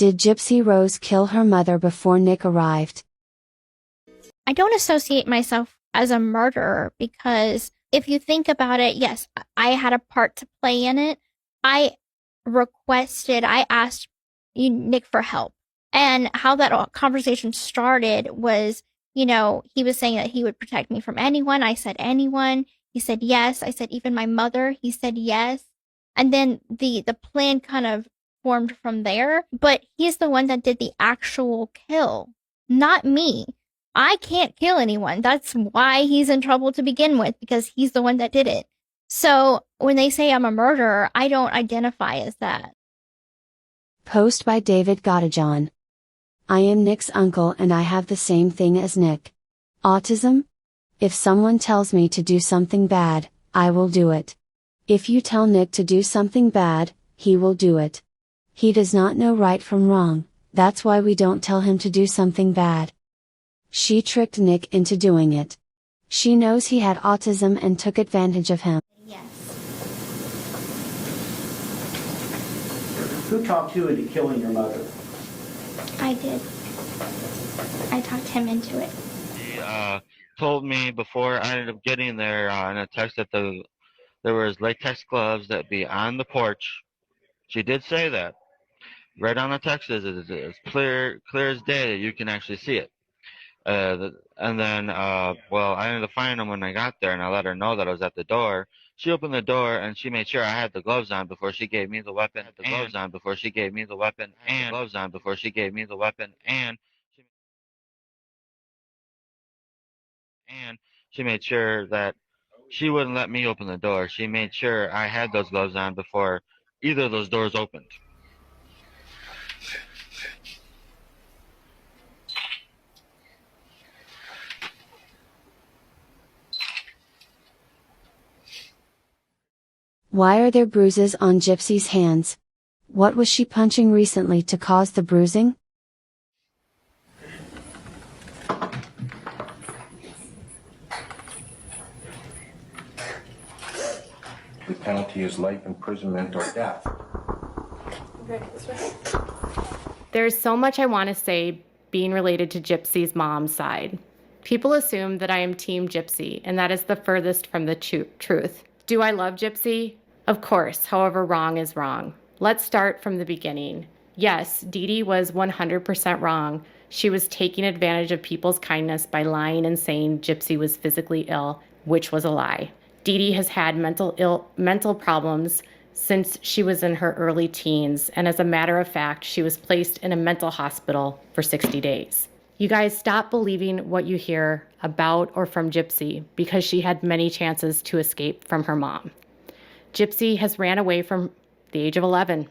Did Gypsy Rose kill her mother before Nick arrived? I don't associate myself as a murderer because if you think about it, yes, I had a part to play in it. I asked Nick for help. And how that conversation started was, he was saying that he would protect me from anyone. I said, anyone. He said, yes. I said, even my mother. He said, yes. And then the plan kind of formed from there. But he's the one that did the actual kill, not me. I can't kill anyone. That's why he's in trouble to begin with, because he's the one that did it. So when they say I'm a murderer, I don't identify as that. Post by David Gottajohn. I am Nick's uncle and I have the same thing as Nick. Autism? If someone tells me to do something bad, I will do it. If you tell Nick to do something bad, he will do it. He does not know right from wrong, that's why we don't tell him to do something bad. She tricked Nick into doing it. She knows he had autism and took advantage of him. Yes. Who talked you into killing your mother? I did. I talked him into it. He told me before I ended up getting there in a text that there was latex gloves that be on the porch. She did say that. Right on the text is clear as day that you can actually see it. And then, well, I ended up finding them when I got there, and I let her know that I was at the door. She opened the door, and she made sure I had the gloves on before she gave me the weapon. The gloves on before she gave me the weapon, and gloves on before she gave me the weapon, and she made sure that she wouldn't let me open the door. She made sure I had those gloves on before either of those doors opened. Why are there bruises on Gypsy's hands? What was she punching recently to cause the bruising? The penalty is life imprisonment or death. There's so much I want to say being related to Gypsy's mom's side. People assume that I am Team Gypsy, and that is the furthest from the truth. Do I love Gypsy? Of course, however, wrong is wrong. Let's start from the beginning. Yes, Dee Dee was 100% wrong. She was taking advantage of people's kindness by lying and saying Gypsy was physically ill, which was a lie. Dee Dee has had mental problems since she was in her early teens, and as a matter of fact, she was placed in a mental hospital for 60 days. You guys stop believing what you hear about or from Gypsy because she had many chances to escape from her mom. Gypsy has ran away from the age of 11.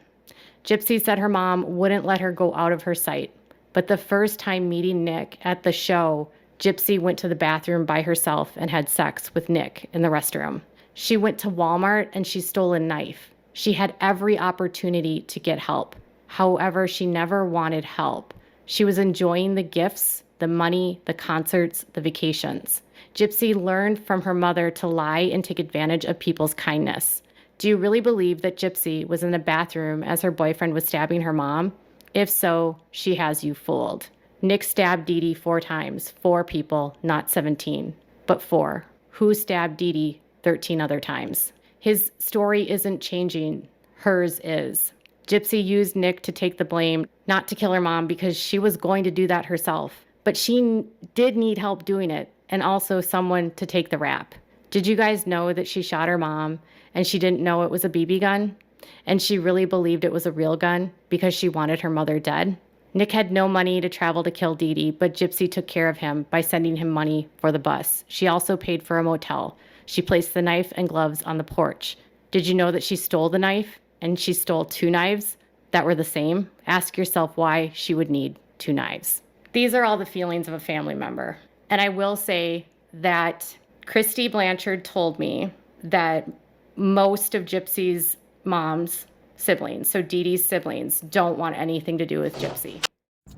Gypsy said her mom wouldn't let her go out of her sight, but the first time meeting Nick at the show, Gypsy went to the bathroom by herself and had sex with Nick in the restroom. She went to Walmart and she stole a knife. She had every opportunity to get help. However, she never wanted help. She was enjoying the gifts, the money, the concerts, the vacations. Gypsy learned from her mother to lie and take advantage of people's kindness. Do you really believe that Gypsy was in the bathroom as her boyfriend was stabbing her mom? If so, she has you fooled. Nick stabbed Dee Dee 4 times. 4 people, not 17, but 4. Who stabbed Dee Dee 13 other times? His story isn't changing. Hers is. Gypsy used Nick to take the blame, not to kill her mom because she was going to do that herself. But she did need help doing it, and also someone to take the rap. Did you guys know that she shot her mom and she didn't know it was a BB gun? And she really believed it was a real gun because she wanted her mother dead? Nick had no money to travel to kill Dee Dee, but Gypsy took care of him by sending him money for the bus. She also paid for a motel. She placed the knife and gloves on the porch. Did you know that she stole the knife and she stole 2 knives that were the same? Ask yourself why she would need 2 knives. These are all the feelings of a family member. And I will say that Christy Blanchard told me that most of Gypsy's mom's siblings, so Dee Dee's siblings, don't want anything to do with Gypsy.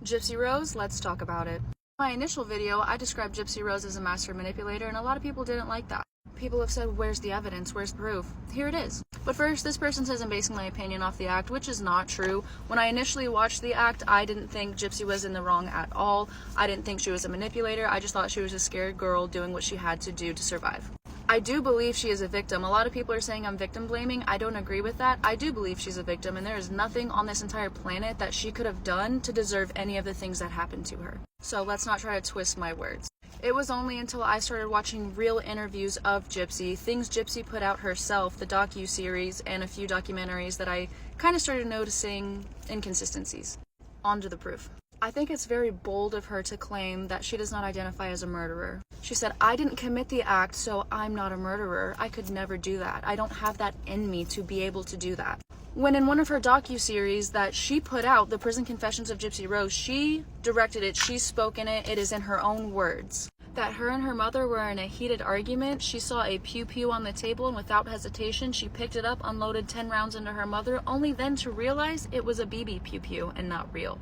Gypsy Rose, let's talk about it. In my initial video, I described Gypsy Rose as a master manipulator, and a lot of people didn't like that. People have said, where's the evidence? Where's proof? Here it is. But first, this person says I'm basing my opinion off the act, which is not true. When I initially watched the act, I didn't think Gypsy was in the wrong at all. I didn't think she was a manipulator. I just thought she was a scared girl doing what she had to do to survive. I do believe she is a victim. A lot of people are saying I'm victim blaming. I don't agree with that. I do believe she's a victim, and there is nothing on this entire planet that she could have done to deserve any of the things that happened to her. So let's not try to twist my words. It was only until I started watching real interviews of Gypsy, things Gypsy put out herself, the docu-series, and a few documentaries, that I kind of started noticing inconsistencies. On to the proof. I think it's very bold of her to claim that she does not identify as a murderer. She said, I didn't commit the act, so I'm not a murderer. I could never do that. I don't have that in me to be able to do that. When in one of her docu-series that she put out, The Prison Confessions of Gypsy Rose, she directed it, she spoke in it, it is in her own words. That her and her mother were in a heated argument. She saw a pew-pew on the table, and without hesitation, she picked it up, unloaded 10 rounds into her mother, only then to realize it was a BB pew-pew and not real.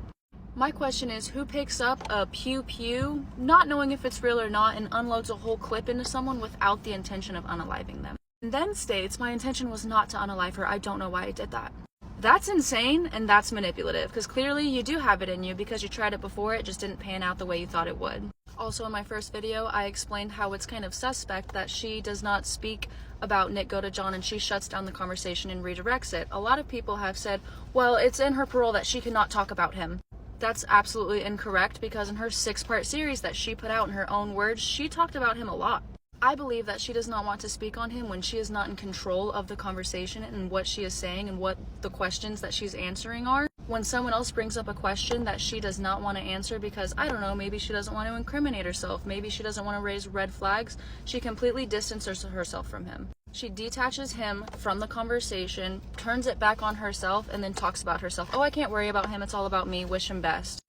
My question is, who picks up a pew-pew, not knowing if it's real or not, and unloads a whole clip into someone without the intention of unaliving them? And then states, my intention was not to unalive her, I don't know why I did that. That's insane, and that's manipulative, because clearly you do have it in you because you tried it before, it just didn't pan out the way you thought it would. Also, in my first video, I explained how it's kind of suspect that she does not speak about Nick Godejohn and she shuts down the conversation and redirects it. A lot of people have said, well, it's in her parole that she cannot talk about him. That's absolutely incorrect, because in her 6-part series that she put out in her own words, she talked about him a lot. I believe that she does not want to speak on him when she is not in control of the conversation and what she is saying and what the questions that she's answering are. When someone else brings up a question that she does not want to answer because, I don't know, maybe she doesn't want to incriminate herself, maybe she doesn't want to raise red flags, she completely distances herself from him. She detaches him from the conversation, turns it back on herself, and then talks about herself. Oh, I can't worry about him, it's all about me, wish him best.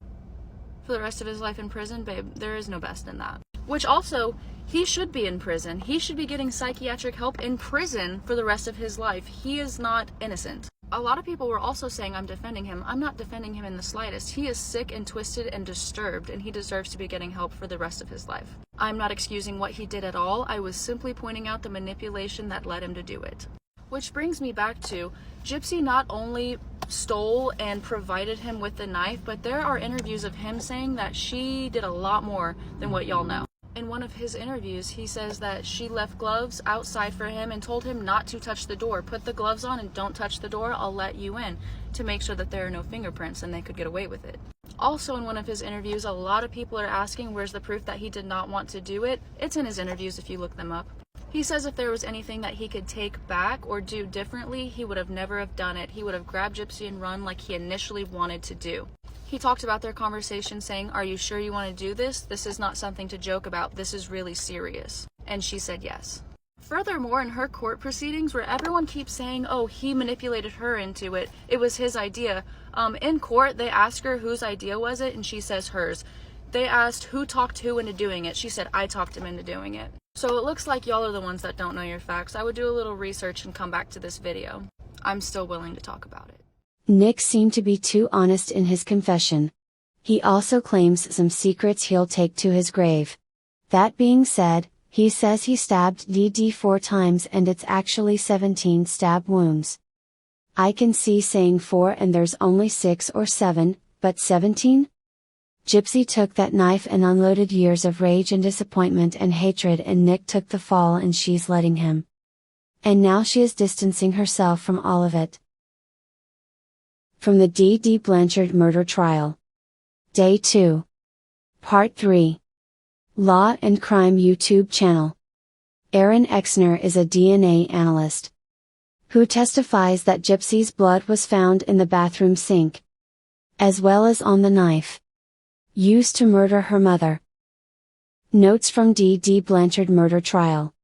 For the rest of his life in prison, babe, there is no best in that. Which also, he should be in prison. He should be getting psychiatric help in prison for the rest of his life. He is not innocent. A lot of people were also saying I'm defending him. I'm not defending him in the slightest. He is sick and twisted and disturbed, and he deserves to be getting help for the rest of his life. I'm not excusing what he did at all. I was simply pointing out the manipulation that led him to do it. Which brings me back to, Gypsy not only stole and provided him with the knife, but there are interviews of him saying that she did a lot more than what y'all know. In one of his interviews, he says that she left gloves outside for him and told him not to touch the door. Put the gloves on and don't touch the door, I'll let you in, to make sure that there are no fingerprints and they could get away with it. Also, in one of his interviews, a lot of people are asking where's the proof that he did not want to do it. It's in his interviews if you look them up. He says if there was anything that he could take back or do differently, he would have never have done it. He would have grabbed Gypsy and run like he initially wanted to do. He talked about their conversation saying, are you sure you want to do this? This is not something to joke about. This is really serious. And she said yes. Furthermore, in her court proceedings, where everyone keeps saying, oh, he manipulated her into it, it was his idea. In court, they asked her whose idea was it, and she says hers. They asked who talked who into doing it. She said, I talked him into doing it. So it looks like y'all are the ones that don't know your facts. I would do a little research and come back to this video. I'm still willing to talk about it. Nick seemed to be too honest in his confession. He also claims some secrets he'll take to his grave. That being said, he says he stabbed DD 4 times and it's actually 17 stab wounds. I can see saying 4 and there's only 6 or 7, but 17? Gypsy took that knife and unloaded years of rage and disappointment and hatred, and Nick took the fall and she's letting him. And now she is distancing herself from all of it. From the D.D. Blanchard murder trial. Day 2. Part 3. Law and Crime YouTube channel. Aaron Exner is a DNA analyst who testifies that Gypsy's blood was found in the bathroom sink, as well as on the knife used to murder her mother. Notes from D.D. Blanchard murder trial.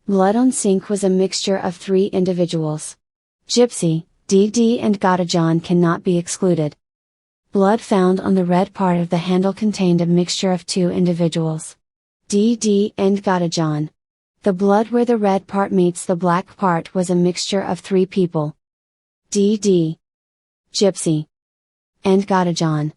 Blood on sink was a mixture of 3 individuals. Gypsy, D.D. and Godejohn cannot be excluded. Blood found on the red part of the handle contained a mixture of 2 individuals. D.D. and Godejohn. The blood where the red part meets the black part was a mixture of 3 people. D.D., Gypsy, and Godejohn.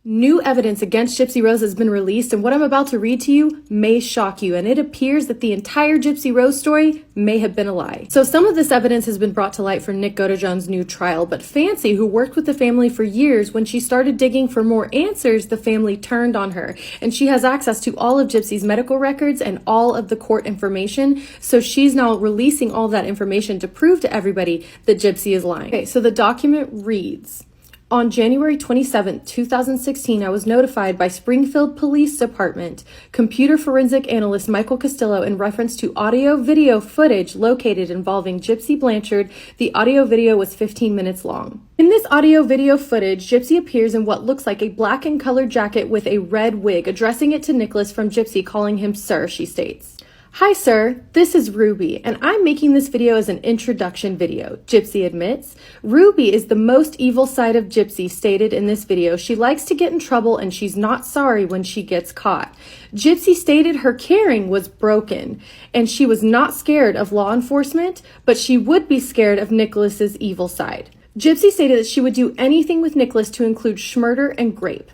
New evidence against Gypsy Rose has been released, and what I'm about to read to you may shock you, and it appears that the entire Gypsy Rose story may have been a lie. So some of this evidence has been brought to light for Nick Godejohn's new trial, but Fancy, who worked with the family for years, when she started digging for more answers, the family turned on her, and she has access to all of Gypsy's medical records and all of the court information, so she's now releasing all that information to prove to everybody that Gypsy is lying. Okay, so the document reads, on January 27, 2016, I was notified by Springfield Police Department computer forensic analyst Michael Castillo in reference to audio-video footage located involving Gypsy Blanchard. The audio-video was 15 minutes long. In this audio-video footage, Gypsy appears in what looks like a black and colored jacket with a red wig, addressing it to Nicholas from Gypsy, calling him sir, she states. Hi sir, this is Ruby, and I'm making this video as an introduction video, Gypsy admits. Ruby is the most evil side of Gypsy stated in this video. She likes to get in trouble and she's not sorry when she gets caught. Gypsy stated her caring was broken and she was not scared of law enforcement, but she would be scared of Nicholas's evil side. Gypsy stated that she would do anything with Nicholas to include schmurder and grape.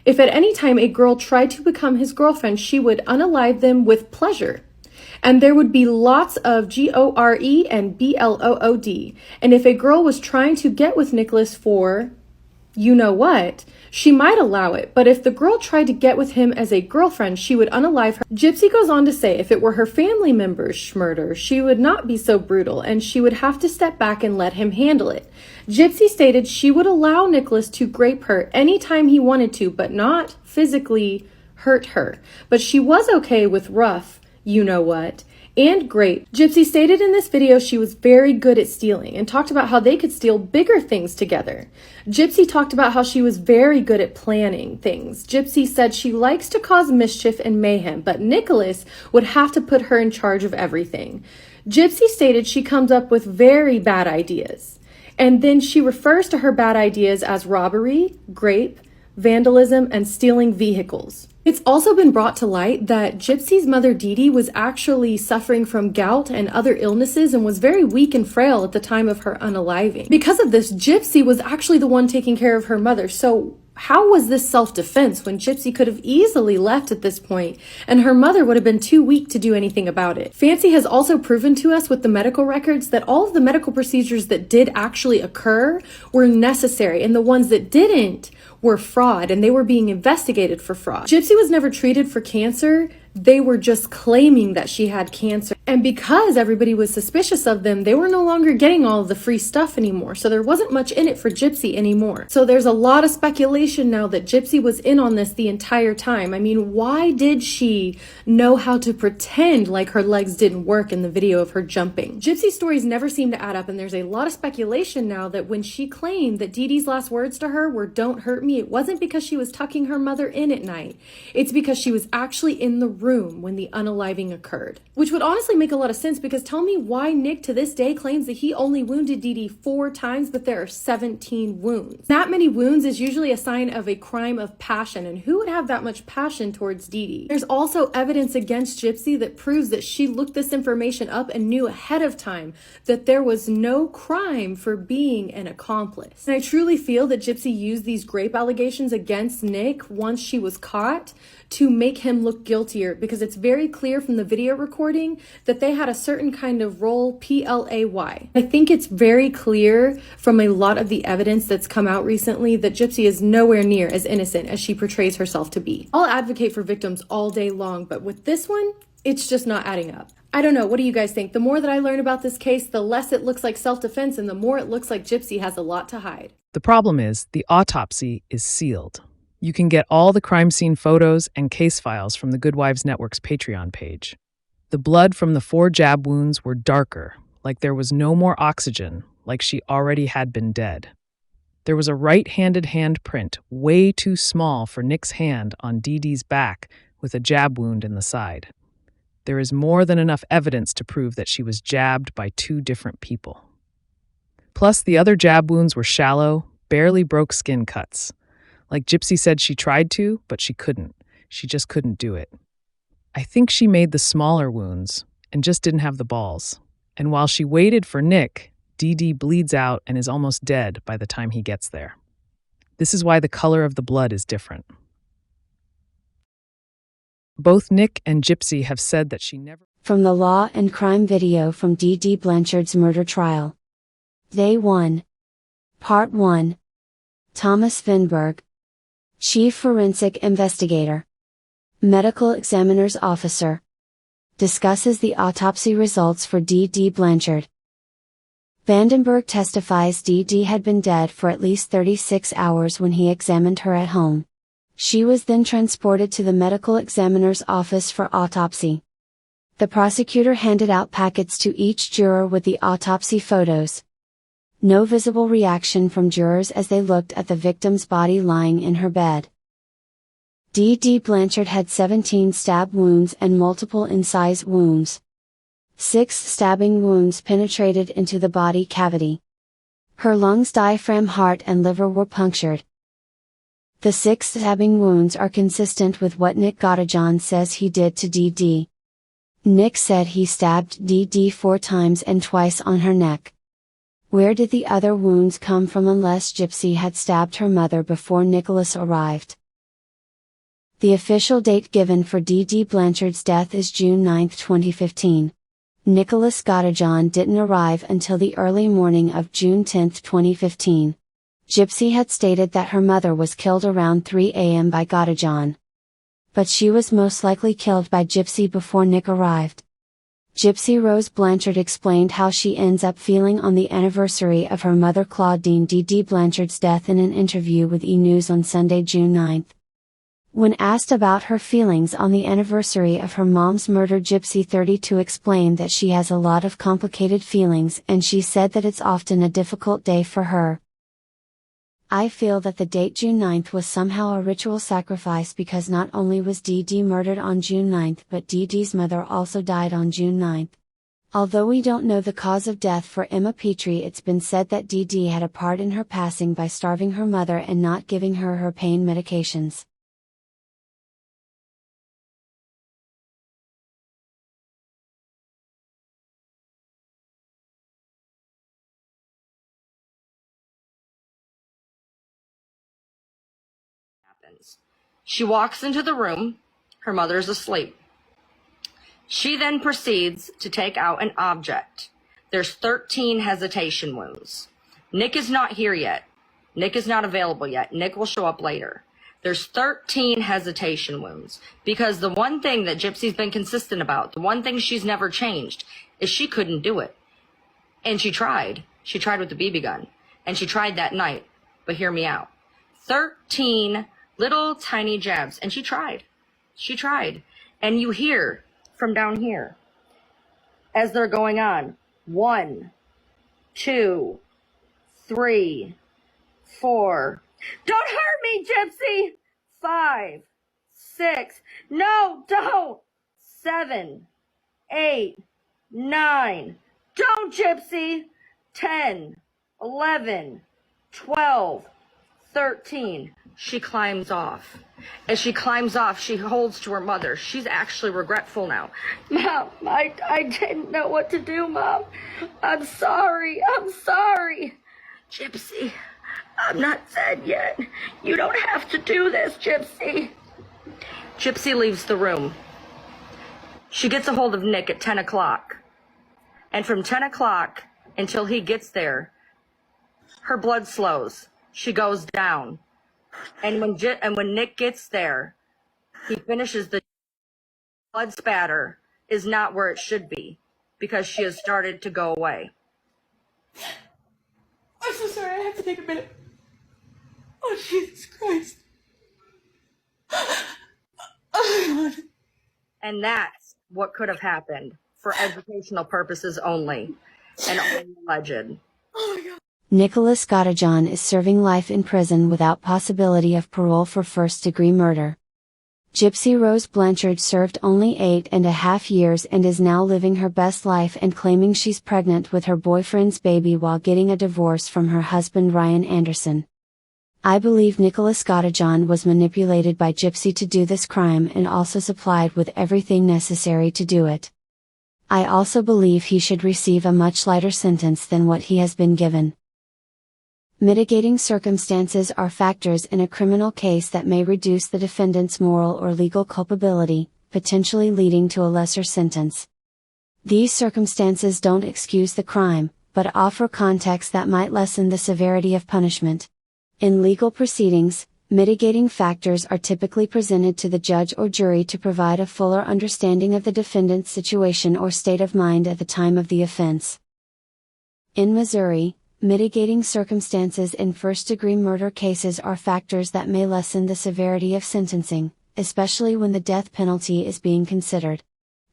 If at any time a girl tried to become his girlfriend, she would unalive them with pleasure. And there would be lots of GORE and BLOOD. And if a girl was trying to get with Nicholas for you know what, she might allow it. But if the girl tried to get with him as a girlfriend, she would unalive her. Gypsy goes on to say if it were her family members, schmurder, she would not be so brutal and she would have to step back and let him handle it. Gypsy stated she would allow Nicholas to grape her anytime he wanted to, but not physically hurt her. But she was okay with rough, you know what, and grape. Gypsy stated in this video she was very good at stealing and talked about how they could steal bigger things together. Gypsy talked about how she was very good at planning things. Gypsy said she likes to cause mischief and mayhem, but Nicholas would have to put her in charge of everything. Gypsy stated she comes up with very bad ideas, and then she refers to her bad ideas as robbery, grape, vandalism, and stealing vehicles. It's also been brought to light that Gypsy's mother Dee Dee was actually suffering from gout and other illnesses and was very weak and frail at the time of her unaliving. Because of this, Gypsy was actually the one taking care of her mother. So how was this self-defense when Gypsy could have easily left at this point and her mother would have been too weak to do anything about it? Fancy has also proven to us with the medical records that all of the medical procedures that did actually occur were necessary, and the ones that didn't were fraud, and they were being investigated for fraud. Gypsy was never treated for cancer. They were just claiming that she had cancer. And because everybody was suspicious of them, they were no longer getting all of the free stuff anymore. So there wasn't much in it for Gypsy anymore. So there's a lot of speculation now that Gypsy was in on this the entire time. I mean, why did she know how to pretend like her legs didn't work in the video of her jumping? Gypsy's stories never seem to add up, and there's a lot of speculation now that when she claimed that Dee Dee's last words to her were "don't hurt me," it wasn't because she was tucking her mother in at night. It's because she was actually in the room when the unaliving occurred. Which would honestly make a lot of sense, because tell me why Nick to this day claims that he only wounded Dee Dee 4 times, but there are 17 wounds. That many wounds is usually a sign of a crime of passion, and who would have that much passion towards Dee Dee? There's also evidence against Gypsy that proves that she looked this information up and knew ahead of time that there was no crime for being an accomplice. And I truly feel that Gypsy used these grape allegations against Nick once she was caught to make him look guiltier, because it's very clear from the video recording that they had a certain kind of role, PLAY. I think it's very clear from a lot of the evidence that's come out recently that Gypsy is nowhere near as innocent as she portrays herself to be. I'll advocate for victims all day long, but with this one, it's just not adding up. I don't know, what do you guys think? The more that I learn about this case, the less it looks like self-defense and the more it looks like Gypsy has a lot to hide. The problem is the autopsy is sealed. You can get all the crime scene photos and case files from the Good Wives Network's Patreon page. The blood from the 4 jab wounds were darker, like there was no more oxygen, like she already had been dead. There was a right-handed handprint, way too small for Nick's hand on Dee Dee's back with a jab wound in the side. There is more than enough evidence to prove that she was jabbed by 2 different people. Plus, the other jab wounds were shallow, barely broke skin cuts. Like Gypsy said she tried to, but she couldn't. She just couldn't do it. I think she made the smaller wounds and just didn't have the balls. And while she waited for Nick, Dee Dee bleeds out and is almost dead by the time he gets there. This is why the color of the blood is different. Both Nick and Gypsy have said that she never. From the Law and Crime video from D.D. Blanchard's murder trial. Day 1. Part 1. Thomas Vinberg, Chief Forensic Investigator, Medical Examiner's Officer, discusses the autopsy results for D.D. Blanchard. Vandenberg testifies D.D. had been dead for at least 36 hours when he examined her at home. She was then transported to the medical examiner's office for autopsy. The prosecutor handed out packets to each juror with the autopsy photos. No visible reaction from jurors as they looked at the victim's body lying in her bed. D.D. Blanchard had 17 stab wounds and multiple incise wounds. 6 stabbing wounds penetrated into the body cavity. Her lungs, diaphragm, heart, and liver were punctured. The 6 stabbing wounds are consistent with what Nick Godejohn says he did to D.D. Nick said he stabbed D.D. 4 times and twice on her neck. Where did the other wounds come from unless Gypsy had stabbed her mother before Nicholas arrived? The official date given for D.D. Blanchard's death is June 9, 2015. Nicholas Godejohn didn't arrive until the early morning of June 10, 2015. Gypsy had stated that her mother was killed around 3 a.m. by Godejohn. But she was most likely killed by Gypsy before Nick arrived. Gypsy Rose Blanchard explained how she ends up feeling on the anniversary of her mother Claudine D.D. Blanchard's death in an interview with E! News on Sunday, June 9. When asked about her feelings on the anniversary of her mom's murder, Gypsy 32 explained that she has a lot of complicated feelings, and she said that it's often a difficult day for her. I feel that the date June 9th was somehow a ritual sacrifice because not only was Dee murdered on June 9th, but Dee's mother also died on June 9th. Although we don't know the cause of death for Emma Petrie, it's been said that Dee had a part in her passing by starving her mother and not giving her her pain medications. She walks into the room, her mother's asleep. She then proceeds to take out an object. There's 13 hesitation wounds. Nick is not here yet. Nick is not available yet. Nick will show up later. There's 13 hesitation wounds because the one thing that Gypsy's been consistent about, the one thing she's never changed, is she couldn't do it. And she tried. She tried with the BB gun. And she tried that night. But hear me out. 13 little tiny jabs, and she tried. And you hear from down here as they're going on, 1, 2, 3, 4. Don't hurt me, Gypsy. 5, 6. No, don't. 7, 8, 9. Don't, Gypsy. 10, 11, 12, 13. She climbs off. As she climbs off, she holds to her mother. She's actually regretful now. Mom, I didn't know what to do, Mom. I'm sorry. Gypsy, I'm not dead yet. You don't have to do this, Gypsy. Gypsy leaves the room. She gets a hold of Nick at 10 o'clock. And from 10 o'clock until he gets there, her blood slows. She goes down. And when Nick gets there, he finishes the blood spatter is not where it should be because she has started to go away. I'm so sorry, I have to take a minute. Oh, Jesus Christ. Oh, God. And that's what could have happened for educational purposes only and only alleged. Oh, my God. Nicholas Godejohn is serving life in prison without possibility of parole for first-degree murder. Gypsy Rose Blanchard served only 8.5 years and is now living her best life and claiming she's pregnant with her boyfriend's baby while getting a divorce from her husband Ryan Anderson. I believe Nicholas Godejohn was manipulated by Gypsy to do this crime and also supplied with everything necessary to do it. I also believe he should receive a much lighter sentence than what he has been given. Mitigating circumstances are factors in a criminal case that may reduce the defendant's moral or legal culpability, potentially leading to a lesser sentence. These circumstances don't excuse the crime, but offer context that might lessen the severity of punishment. In legal proceedings, mitigating factors are typically presented to the judge or jury to provide a fuller understanding of the defendant's situation or state of mind at the time of the offense. In Missouri, mitigating circumstances in first-degree murder cases are factors that may lessen the severity of sentencing, especially when the death penalty is being considered.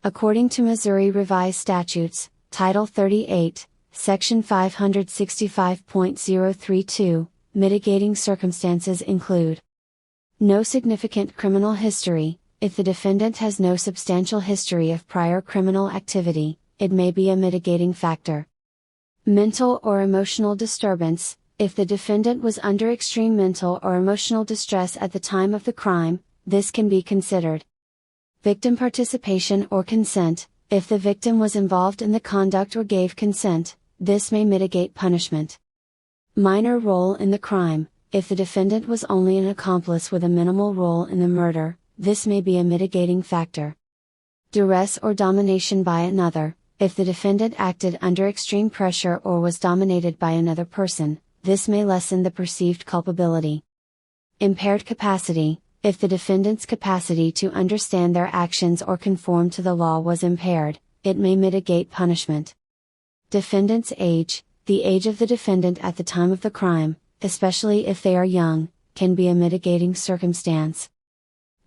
According to Missouri Revised Statutes, Title 38, Section 565.032, mitigating circumstances include no significant criminal history. If the defendant has no substantial history of prior criminal activity, it may be a mitigating factor. Mental or emotional disturbance. If the defendant was under extreme mental or emotional distress at the time of the crime, this can be considered. Victim participation or consent. If the victim was involved in the conduct or gave consent, this may mitigate punishment. Minor role in the crime. If the defendant was only an accomplice with a minimal role in the murder, this may be a mitigating factor. Duress or domination by another. If the defendant acted under extreme pressure or was dominated by another person, this may lessen the perceived culpability. Impaired capacity. If the defendant's capacity to understand their actions or conform to the law was impaired, it may mitigate punishment. Defendant's age. The age of the defendant at the time of the crime, especially if they are young, can be a mitigating circumstance.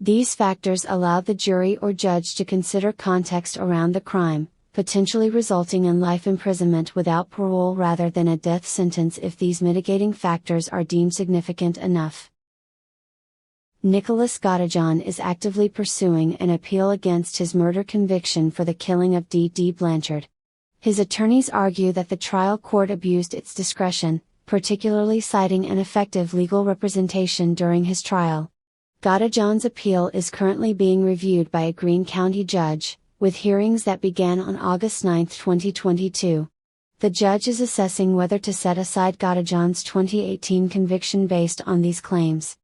These factors allow the jury or judge to consider context around the crime, potentially resulting in life imprisonment without parole rather than a death sentence if these mitigating factors are deemed significant enough. Nicholas Godejohn is actively pursuing an appeal against his murder conviction for the killing of D.D. Blanchard. His attorneys argue that the trial court abused its discretion, particularly citing ineffective legal representation during his trial. Godejohn's appeal is currently being reviewed by a Greene County judge, with hearings that began on August 9, 2022. The judge is assessing whether to set aside Godejohn's 2018 conviction based on these claims.